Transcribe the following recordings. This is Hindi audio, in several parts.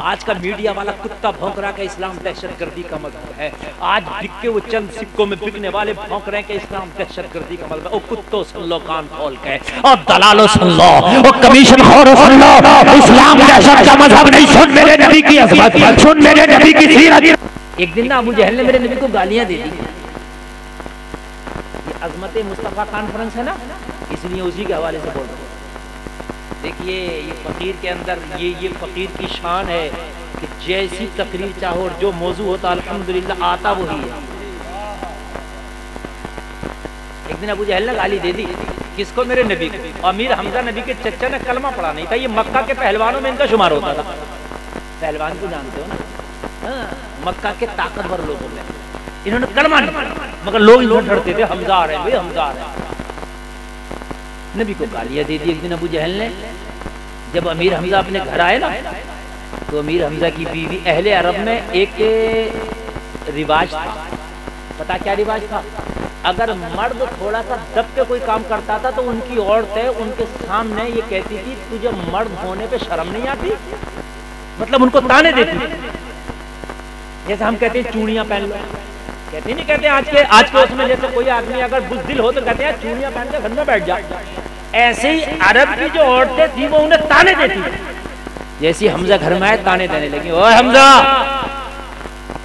आज का मीडिया वाला कुत्ता भौंक रहा है इस्लाम दहशतगर्दी का मजहब है। आज बिक के वो चंद सिक्कों में बिकने वाले भौंक रहे हैं कि इस्लाम दहशतगर्दी का मजहब है। ओ कुत्तों सुन लो कान खोल के, और दलालो सुन लो, और कमीशन खोरो सुन लो, इस्लाम दहशत का मजहब नहीं। सुन मेरे नबी की अज़मत, सुन मेरे नबी की सीरत। एक दिन ना अबू जहल ने मेरे नबी को गालियां दे दी। ये अज़मत मुस्तफ़ा कॉन्फ्रेंस है ना, इसलिए उसी के हवाले से बोल रहा हूँ। देखिए ये फकीर के अंदर ये फकीर की शान है कि जैसी तकरीर चाहो और जो मौजू होता अल्हम्दुलिल्लाह आता वही है। एक दिन अबू जहल ने गाली दे दी, किसको? मेरे नबी को। अमीर हमजा नबी के चचा ने कलमा पढ़ा नहीं था। ये मक्का के पहलवानों में इनका शुमार होता था। पहलवान को जानते हो ना, हाँ, मक्का के ताकतवर लोगों में इन्होंने कलमा नहीं पढ़ा, मगर लोग इन्होंने डरते थे हमजा आ रहे हैं, भाई हमजा आ रहे हैं। नबी को गालियां दे दी एक दिन अबू जहल ने। जब अमीर हमजा अपने घर आए ना, तो अमीर हमजा की बीवी, अहले अरब में एक रिवाज था, पता क्या रिवाज था? अगर मर्द थोड़ा सा दब के कोई काम करता था तो उनकी औरतें उनके सामने ये कहती थी तुझे मर्द होने पे शर्म नहीं आती, मतलब उनको ताने देती थी। जैसे हम कहते हैं चूड़ियां पहन लो, कहते नहीं कहते आज के उसमें जैसे कोई आदमी अगर बुज़दिल हो तो कहते हैं चूड़ियां पहन के घर में बैठ जा। ऐसे ही अरब की जो औरतें थी वो उन्हें ताने देती थी। जैसे हमजा घर में आए ताने देने लगी, ओए हमजा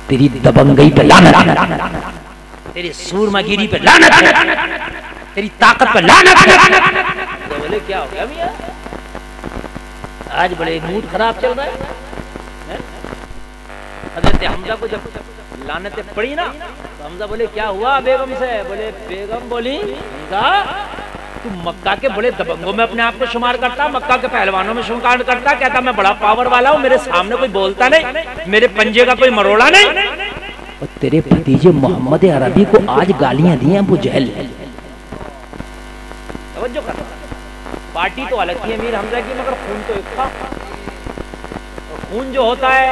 तेरी दबंगई पे लानत, तेरी सूरमागिरी पे लानत, तेरी ताकत पे लानत। तो बोले क्या हो गया भैया, आज बड़े मूड खराब चल रहा है। हज़रत हमजा को जब लानतें पड़ी ना तो हमजा बोले क्या हुआ बेगम से? बोले बेगम बोली हमजा तू मक्का के बड़े दबंगों में अपने आप को शुमार करता, मक्का के पहलवानों में शुमार करता, कहता मैं बड़ा पावर वाला हूँ, मेरे सामने कोई बोलता नहीं, मेरे पंजे का कोई मरोड़ा नहीं। और तेरे भतीजे मोहम्मद अरबी को आज गालियां दी हैं अबू जहल। तवज्जो कर, पार्टी तो अलग थी अमीर हमजा की, मगर खून तो एक था। खून जो होता है,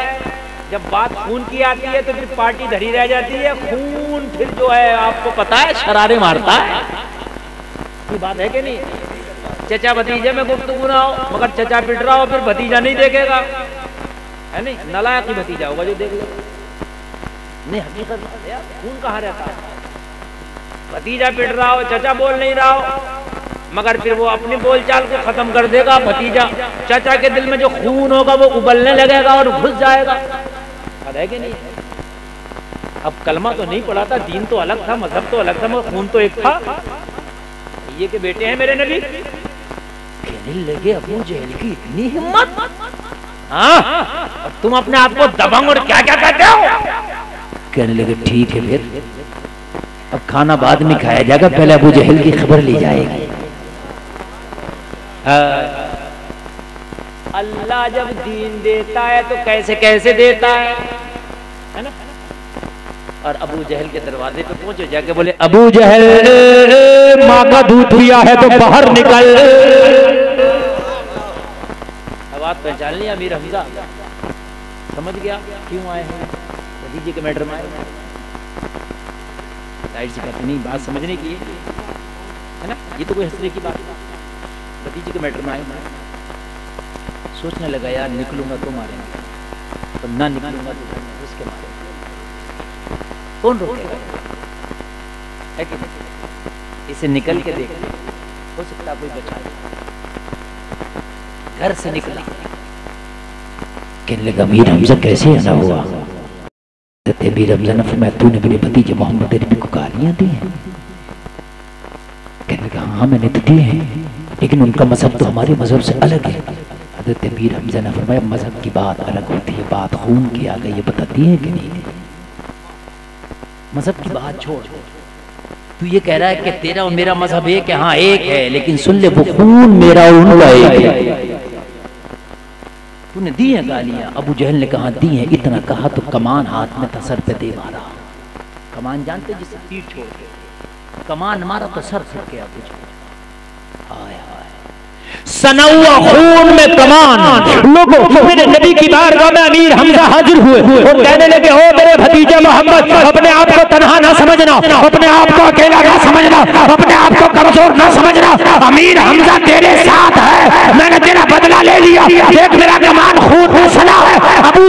जब बात खून की आती है तो फिर पार्टी धरी रह जाती है। खून फिर जो है आपको पता है शरारे मारता है। ये बात है कि नहीं? चचा भतीजे में गुफ्तगू ना हो, मगर चचा पिट रहा हो फिर भतीजा नहीं देखेगा, है नहीं? नालायक ही भतीजा होगा जो देख ले। नहीं हकीकत यार, खून कहाँ रहता है? भतीजा पिट रहा हो, चचा बोल नहीं रहा हो, मगर फिर वो अपनी बोलचाल को खत्म कर देगा भतीजा। चचा के दिल में जो खून होगा वो उबलने लगेगा और घुस जाएगा, है कि नहीं? अब कलमा तो नहीं पढ़ा था, दीन तो अलग था, मजहब तो अलग था, मगर खून तो एक था। ये के बेटे हैं मेरे नबी। कहने लगे अबू जहल की इतनी हिम्मत, हाँ, और तुम अपने आप को दबंग और क्या क्या कहते हो? कहने लगे ठीक है फिर अब खाना बाद में खाया जाएगा, पहले अबू जहल की खबर ली जाएगी। अल्लाह जब दीन देता है तो कैसे कैसे देता है ना? और अबू जहल के दरवाजे पे पहुंचे, जाके बोले अबू जहल माँ का दूध पिया है तो बाहर निकल। अब आप पहचान लिया अमीर हमजा, समझ गया क्यों आए हैं, भतीजे के मैटर में आए। जाहिर सी बात नहीं, बात समझने की है ना, ये तो कोई हंसने की बात। भतीजे के मैटर में आए, सोचने लगा यार निकलूंगा तो मारेंगे, तो ना निकलूंगा तो उसके मारेंगे, कौन रोकेगा? है कि नहीं? इसे निकल के देख, हो सकता कोई बचा। घर से निकला, कहने लगा अमीर हमजा कैसे ऐसा हुआ? अमीर हमजा ने फरमाया तूने मेरे भतीजे मोहम्मद अरबी को गालियां दी हैं? कहने लगा हाँ मैंने तो दी हैं, लेकिन उनका मजहब तो हमारे मजहब से अलग है। हज़रत अमीर हमजा ने फरमाया मजहब की बात अलग होती है, बात खून की आ गई, ये बताती है कि नहीं? मजहब की बात छोड़, तू ये कह रहा है कि तेरा और मेरा मजहब एक है, हाँ एक है, लेकिन सुन ले वो खून मेरा और उनका एक है। तूने दी है गालियां? अबू जहल ने कहा दी है। इतना कहा तो कमान हाथ में था, सर पे दे मारा। कमान जानते जिससे तीर छोड़ के कमान मारा तो सर फट गया। हाय हाय, सनौआ खून में कमान। लोगों मेरे नबी की बारगाह में अमीर हमजा हाजिर हुए और कहने लगे ओ मेरे भतीजे मोहम्मद, अपने आप को तन्हा ना समझना, अपने आप को अकेला ना समझना, अपने आप को कमजोर ना समझना। अमीर हमजा तेरे साथ है, मैंने तेरा बदला ले लिया। देख मेरा कमान खून में सना है। अबू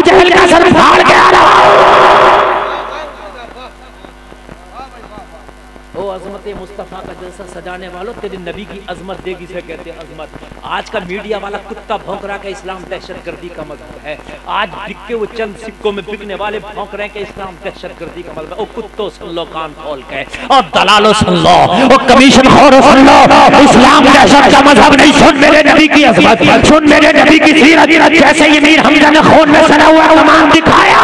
जलसा सजाने वालों, तेरे नबी की अजमत देगी से कहते हैं अजमत। आज का मीडिया वाला कुत्ता भौंक रहा है इस्लाम दहशतगर्दी का मजहब है। आज बिक के वो चंद सिक्कों में बिकने वाले भौंक रहे हैं कि इस्लाम दहशतगर्दी का मजहब है। ओ कुत्तों सुन लो कान खोल के, और दलालो सुन लो, ओ कमीशन खोरो सुन लो, इस्लाम दहशत का मजहब नहीं। सुन मेरे नबी की अजमत, सुन मेरे नबी की सीरत। जैसे ये मीर हमजा ने खून में सना हुआ कमान दिखाया,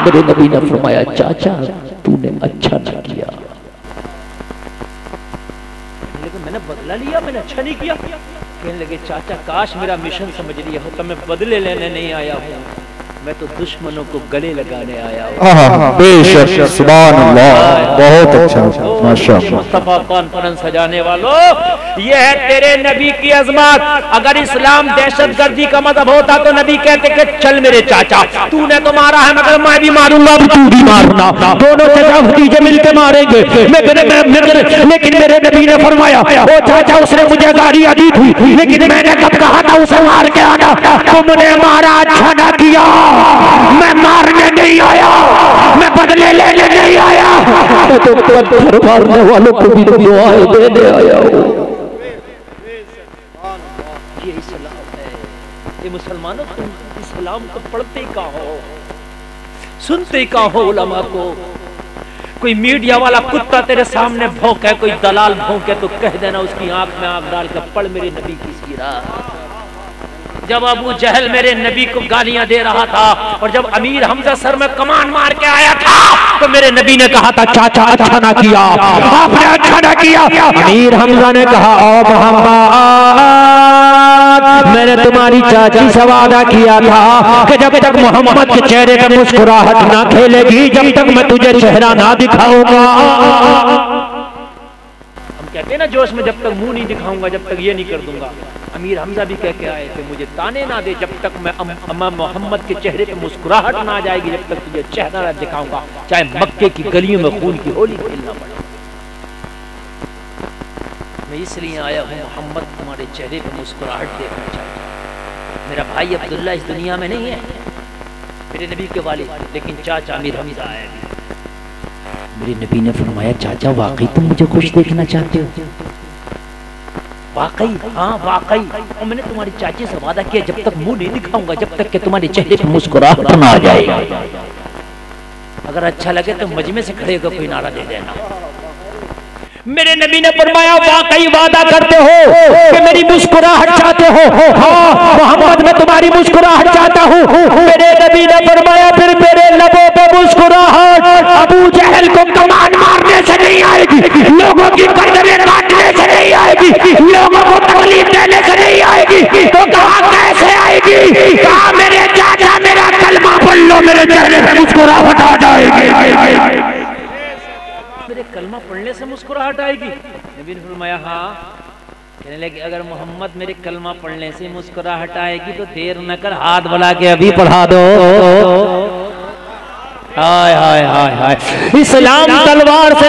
मेरे नबी ने फरमाया चाचा तूने अच्छा न किया, लेकिन मैंने बदला लिया, मैंने अच्छा नहीं किया। कहने लगे चाचा काश मेरा मिशन समझ लिया होता, मैं बदले लेने नहीं आया हूँ, मैं तो दुश्मनों को गले लगाने आया हूँ। बेशक सुभान अल्लाह, बहुत अच्छा माशाअल्लाह। मुस्तफा कॉन्फ्रेंस सजाने वालों, ये है तेरे नबी की अजमत। अगर इस्लाम दहशतगर्दी का मजहब होता तो नबी कहते कि चल मेरे चाचा तूने तो मारा है मगर मैं भी मारूंगा, तू भी मारना, दोनों चाचा भतीजे मिलके मारेंगे। लेकिन मेरे नबी ने फरमाया ओ चाचा उसने मुझे गालियां दी थी, लेकिन मैंने कब कहा था उसे मार के आना, तुमने मारा अच्छा ना किया। मैं मारने नहीं आया, मैं बदले लेने नहीं आया, मैं तो पत्थर मारने वालों को भी दुआएं देने आया हूँ। ये इस्लाम है। ये मुसलमानों तुम इस्लाम को पढ़ते कहाँ हो, सुनते कहाँ हो उलमा को। कोई मीडिया वाला कुत्ता तेरे सामने भौंके, कोई दलाल भौंके तो कह देना उसकी आंख में आंख डाल कर पढ़ मेरे नबी की सीरत। जब अबू जहल मेरे नबी को गालियां दे रहा था और जब अमीर हमजा सर में कमान मार के आया था तो मेरे नबी ने कहा था चाचा अच्छा ना किया, आपने अच्छा ना किया। अमीर हमजा ने कहा ओ मोहम्मद मैंने तुम्हारी चाची से वादा किया था कि जब तक मोहम्मद के चेहरे पे मुस्कुराहट ना खेलेगी जब तक मैं तुझे चेहरा ना दिखाऊंगा। कहते हैं ना जोश में जब तक मुंह नहीं दिखाऊंगा जब तक ये नहीं कर दूंगा। अमीर हमजा भी कह के आए थे मुझे ताने ना दे जब तक मैं मोहम्मद के चेहरे पे मुस्कुराहट ना आ जाएगी जब तक तुझे चेहरा ना दिखाऊंगा, चाहे मक्के की गलियों में खून की होली खेलना पड़े। मैं इसलिए आया हूँ मोहम्मद तुम्हारे चेहरे पे मुस्कुराहट देखना चाहता। मेरा भाई अब्दुल्ला इस दुनिया में नहीं है, मेरे नबी के वालिद, लेकिन चाचा अमीर हमजा आए। मेरे नबी ने फरमाया चाचा वाकई तुम मुझे खुश देखना चाहते हो? वाकई? हाँ वाकई। और मैंने तुम्हारी चाची से वादा किया जब तक मुंह नहीं दिखाऊंगा जब तक कि तुम्हारे चेहरे पे मुस्कुराहट ना आ जाएगा। अगर अच्छा लगे तो मजमे से खड़े होकर कोई नारा दे देना। मेरे नबी ने फरमाया वाकई वादा करते हो कि मेरी मुस्कुराहट चाहते हो? हाँ मोहम्मद मैं तुम्हारी मुस्कुराहट चाहता हूँ। मेरे नबी ने फरमाया फिर मेरे लबों पे मुस्कुराहट अबू जहल को कमान मारने से नहीं आएगी, लोगों की गर्दनें काटने से नहीं आएगी, लोगों को तकलीफ देने से नहीं आएगी। तो कहा कैसे आएगी? कहा मेरे चाचा मेरा कलमा पढ़ लो मेरे चेहरे पे मुस्कुराहट आ जाएगी। मेरे कलमा पढ़ने से मुस्कुराहट आएगी? नबी ने फरमाया हाँ। कहने लगे अगर मोहम्मद मेरे कलमा पढ़ने से मुस्कुराहट आएगी तो देर न कर हाथ बढ़ा के अभी पढ़ा दो। हाय हाय हाय हाय। इस्लाम तलवार से